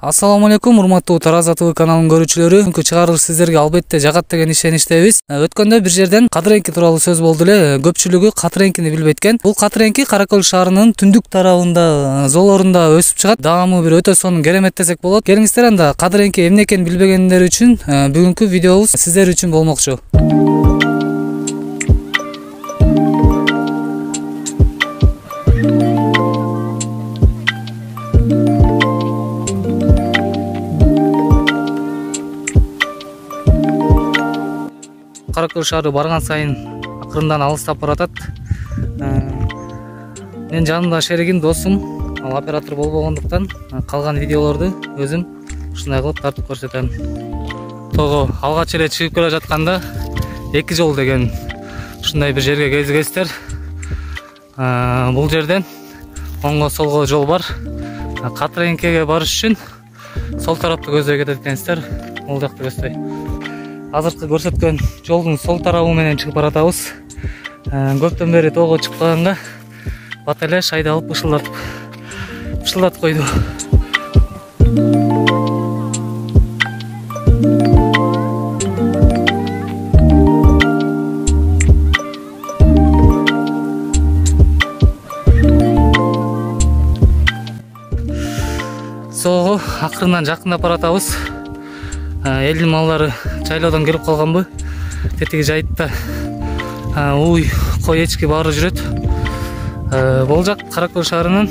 Ассаламу алейкум, урматтуу Тараз ТВ каналынын көрүүчүлөрү. Бүгүнкү чыгарылыш сиздерге албетте жагат деген ишеничтебиз. Өткөндө бир жерден кадыренки тууралуу сөз болду эле. Көпчүлүгү кадыренкини билбейт экен. Бул кадыренки Кара Көл шаарынын түндүк тарабында, зоолорунда өсүп чыгат. Даамы бир өтө сонун керемет десек болот. Келиңиздер, анда кадыренки эмне экенин билбегендер үчүн бүгүнкү видеобуз сиздер үчүн болмокчу. Кара Көл шаары барган сайын акырындан алыстап баратат. Мен жанымда шеригим, досум, ал оператор болбогондуктан калган видеолорду өзүм ушундай кылып тартып көрсөтөм. Тоого алгач эле чыгып келе жатканда эки жол деген ушундай бир жерге кезигесиздер. Бул жерден оңго солго жол бар. Кадыренкиге барыш үчүн сол тарапты көздөй кетет экенсиздер. Бул жакты көздөй. Азыркы көрсөткөн жолдун сол тарабы менен чыгып баратабыз. Көптөн бери тоого чыкпаганга бат эле шайды алып бышылдатып койду. Соого акырындан жакындап баратабыз. Элдин малдары жайлоодон келип калганбы? Тетиги жайытта уй, кой, эчки баары жүрөт. Бул жак Кара Көл шаарынын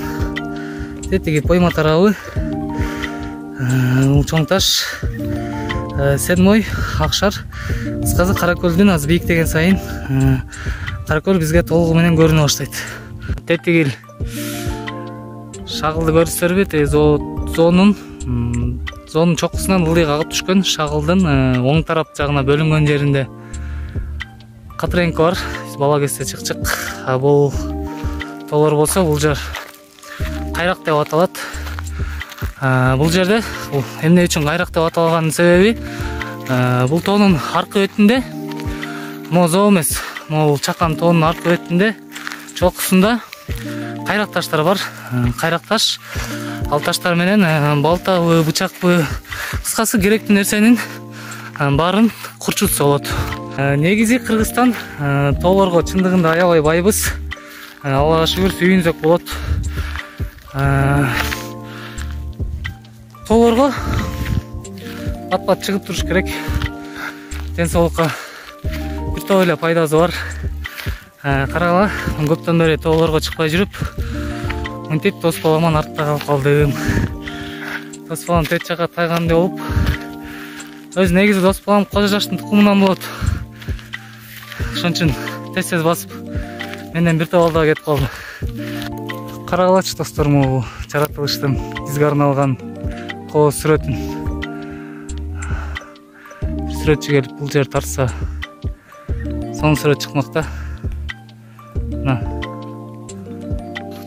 тетиги Пойма тарабы. Чоң таш, Седмой, Акшар. Кыскасы Кара Көлдүн аз бийиктеген сайын Кара Көл бизге толугу менен көрүнө баштайт. Тетиги шагылды көрүсүзөрбү? Зоонун чокусунан ылдый кагып түшкөн шагылдын оң тарап жагына бөлүнгөн жеринде кадыренки бар. Бала кезде чык. Бул тоолор болсо бул жер кайрак деп аталат. Бул жерде эмне үчүн кайрак деп аталганын себеби бул тоонун аркы бетинде, зоо эмес, могул чакан тоонун аркы бетинде чокусунда кайрак таштар бар. Кайрак таш, ал таштар менен балтабы, бычакпы, кыскасы керектүү нерсенин баарын курчутса болот. Негизи Кыргызстан тоолорго чындыгында аябай байбыз. Аллага шүгүр, сүйүнсөк болот. Тоолорго бат-бат чыгып туруш керек. Ден соолукка бир топ эле пайдасы бар. Карагыла, көптөн бери тоолорго чыкпай жүрүп, мынтип дос баламан артта калып калдым. Дос балам тет жакка тайгандай болуп, өзү негизи дос балам кожо жаштын тукумунан болот. Ошон үчүн тез басып, менден бир топ алдыга кетип калды. Карагылачы досторум, жаратылыштын бизге арналган кооз сүрөтүн. Бир сүрөтчү келип бул жер тартса, сонун сүрөт чыкмакта.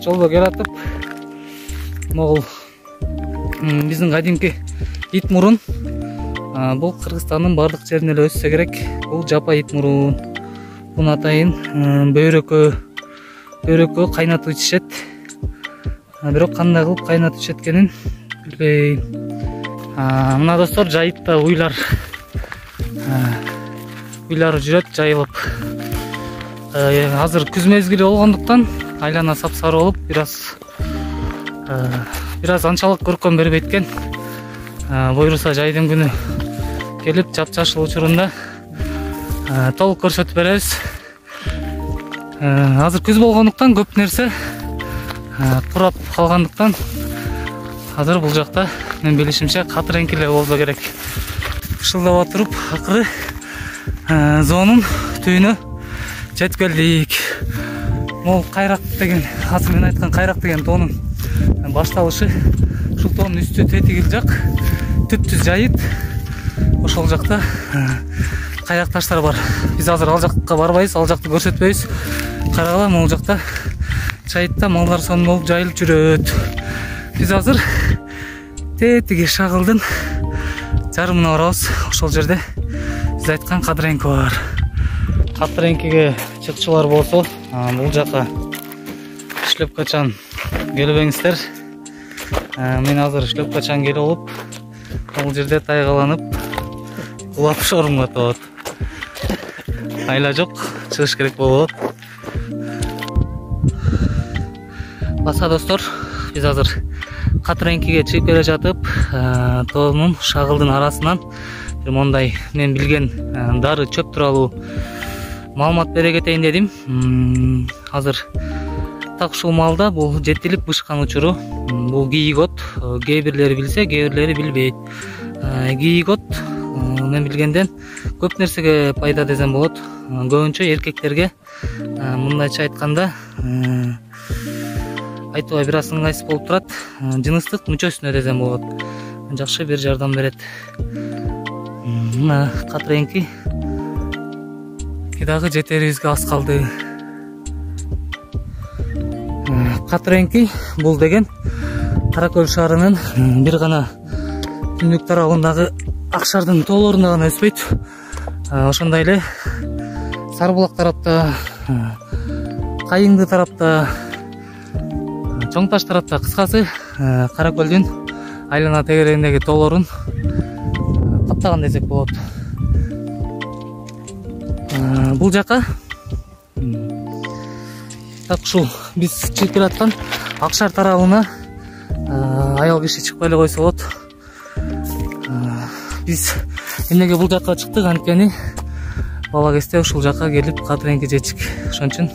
Жолдо келатып, могул биздин кадимки ит мурун. Бул Кыргызстандын бардык жеринде эле өссө керек. Бул жапа ит мурун. Буну атайын бөйрөккө кайнатып ичишет. Бирок кандай кылып кайнатып ичеткенин билбейм. Мына достор, жайытта уйлар жүрөт жайылып. Азыр күз мезгили болгондуктан айлана сапсары болуп, бир аз анчалык көркөм бербейт экен. Буйруса жайдын күнү келип жапжашыл учурунда толук көрсөтүп беребиз. Азыр күз болгондуктан көп нерсе курап калгандыктан азыр бул жакта мен билишимче кадыренкилер болсо керек. Бышылдап туруп акыры зоонун түбүнө жетип келдик. Могул кайрак деген, азыр мен айткан кайрак деген тоонун башталышы. Ушул тоонун үстү тетигил жак, түптүз жайыт. Ошол жакта кайрак таштар бар. Биз азыр ал жакка барбайбыз, ал жакты көрсөтпөйбүз. Карагыла, могул жакта жайытта малдар сонун болуп жайылып жүрөт. Биз азыр тетиги шагылдын жарымына барабыз. Ошол жерде биз айткан кадыренки бар. Кадыренкиге чыкчулар болсо, бул жака иштеп качан келбеңиздер. Мен азыр шлепкачан келип алып, бул жерде тайгаланып, улап шорумга атат. Айла жок, чыгыш керек болот. Баса достор, биз азыр Катыренкиге чыгып келе жатып, тоонун шагылдын арасынан бир мондай мен билген дары чөп тууралуу маалымат бере кетейин дедим. Азыр так ушул маалда бул жетилип бышкан учуру. Бул гейгот, кээ бирлери билсе, кээ бирлери билбейт. Гейгот мен билгенден көп нерсеге пайда десем болот. Көбүнчө эркектерге мындайча айтканда айтууга бир аз ыңгайсыз болуп турат. Жыныстык мүчөсүнө десем болот. Жакшы бир жардам берет. Мына Катыренки дагы жетерибизге аз калды. Катыренки бул деген Кара Көл шаарынын бир гана түндүк тарабындагы Акшардын тоолорунда гана өспөйт. Ошондой эле Сарбулак тарапта, Кайыңды тарапта, Чоң Таш тарапта, кыскасы Кара Көлдүн айлана тегерегиндеги тоолорун каптаган десек болот. Бул жака так ушул биз чыгып келаткан Акшар тарабына аял киши чыкпай эле койсо болот. Биз эмнеге бул жакка чыктык, анткени бала кезде ушул жака келип Катыренки жечик. Ошон үчүн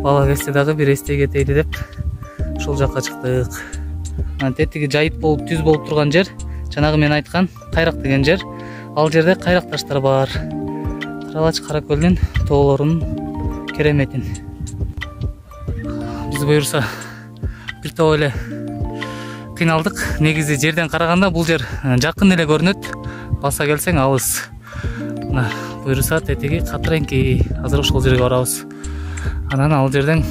бала кезде дагы бир эстей кетейли деп ушул жака чыктык. Тетиги жайыт болуп түз болуп турган жер, жанагы мен айткан Кайрак деген жер. Ал жерде кайрак таштар бар. Каралач Кара Көлдүн тоолорунун кереметин. Биз буюрса бир топ эле кыйналдык. Негизи жерден караганда бул жер жакын эле көрүнөт. Баса келсең алыс. Мына буюрса тетиги Катыренки. Азыр ошол жерге барабыз. Анан ал жерден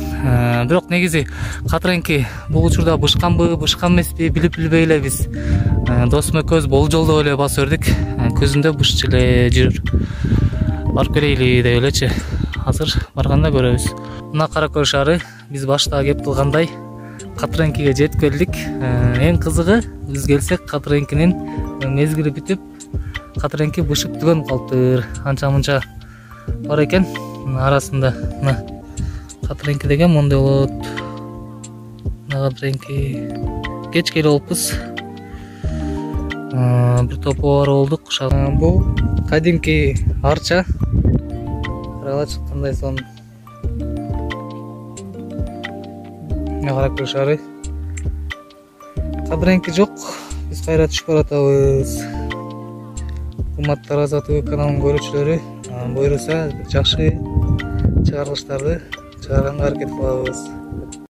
бирок негизи Катыренки бул учурда бышканбы, бышкан эмеспи билип билбей эле биз досум экөөбүз болжолдоп эле басып бердик. Көзүндө бышчы эле жүрүр. Барып келейли деп элечи. Азыр барганда көрөбүз. Мына Кара Көл шаары биз башта кеп кылгандай Катыренкиге жетип келдик. Эң кызыгы биз келсек Катыренкинин мезгили бүтүп, Катыренки бышып түгөнүп калыптыр. Анча мынча бар экен арасында. Мына Катыренки деген мондай болот. Мына Катыренки кеч келип алыппыз. Бир топ бар болдук. Бул кадимки арча. Каралач кандай сон. Кара Көл шаары. Катыренки жок. Биз кайра түшүп баратабыз. Кымбаттуу Азат каналынын көрүүчүлөрү, буюрса жакшы чыгарылыштарды чыгарганга аракет кылабыз.